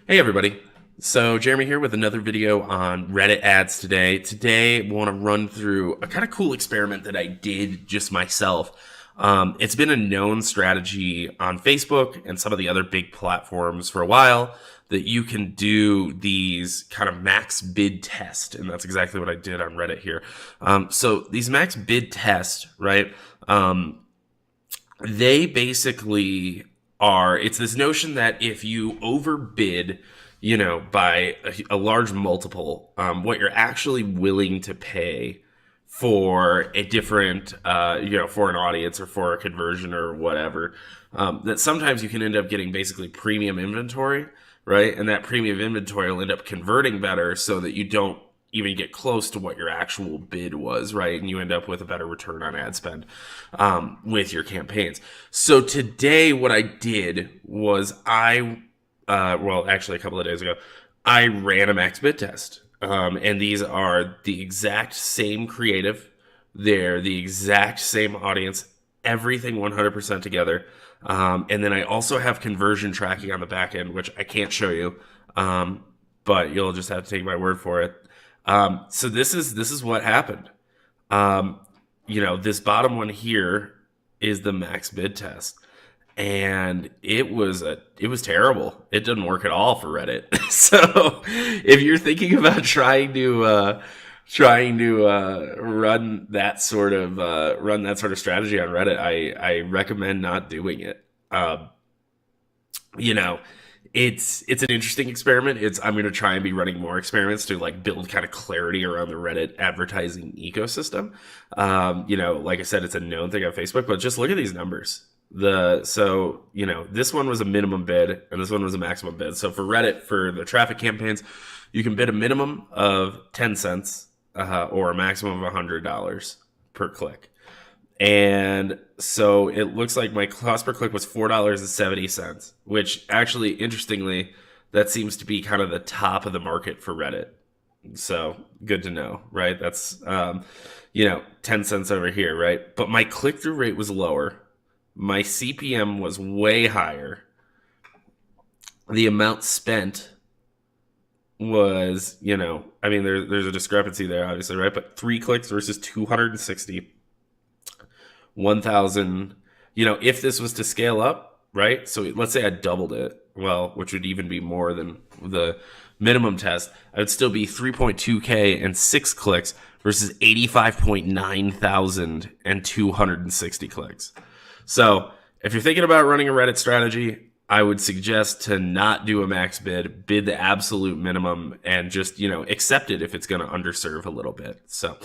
Hey everybody. So Jeremy here with another video on Reddit ads today. Today I want to run through a kind of cool experiment that I did just myself. It's been a known strategy on Facebook and some of the other big platforms for a while that you can do these kind of max bid test, and that's exactly what I did on Reddit here. So these max bid tests, right? They basically are, it's this notion that if you overbid, by a large multiple, what you're actually willing to pay for a different, for an audience or for a conversion or whatever, that sometimes you can end up getting basically premium inventory, right? And that premium inventory will end up converting better so that you don't even get close to what your actual bid was, right? And you end up with a better return on ad spend with your campaigns. So today, what I did was actually a couple of days ago, I ran a max bid test. And these are the exact same creative. They're the exact same audience, everything 100% together. And then I also have conversion tracking on the back end, which I can't show you, but you'll just have to take my word for it. So this is what happened. This bottom one here is the max bid test, and it was terrible. It didn't work at all for Reddit. So if you're thinking about trying to run that sort of strategy on Reddit, I recommend not doing it. You know, it's an interesting experiment. I'm going to try and be running more experiments to like build kind of clarity around the Reddit advertising ecosystem. Like I said, it's a known thing on Facebook, but just look at these numbers. This one was a minimum bid and this one was a maximum bid. So for Reddit, for the traffic campaigns, you can bid a minimum of 10 cents or a maximum of $100 per click. And so it looks like my cost per click was $4.70, which actually, interestingly, that seems to be kind of the top of the market for Reddit. So good to know, right? That's, 10 cents over here, right? But my click through rate was lower. My CPM was way higher. The amount spent was, there's a discrepancy there, obviously, right? But 3 clicks versus 260. 1,000, if this was to scale up, right? So let's say I doubled it, well, which would even be more than the minimum test, I would still be 3.2K and 6 clicks versus 85.9 thousand and 260 clicks. So if you're thinking about running a Reddit strategy, I would suggest to not do a max bid the absolute minimum, and just, accept it if it's going to underserve a little bit. So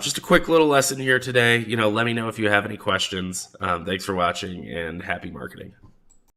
just a quick little lesson here today. Let me know if you have any questions. Thanks for watching, and happy marketing.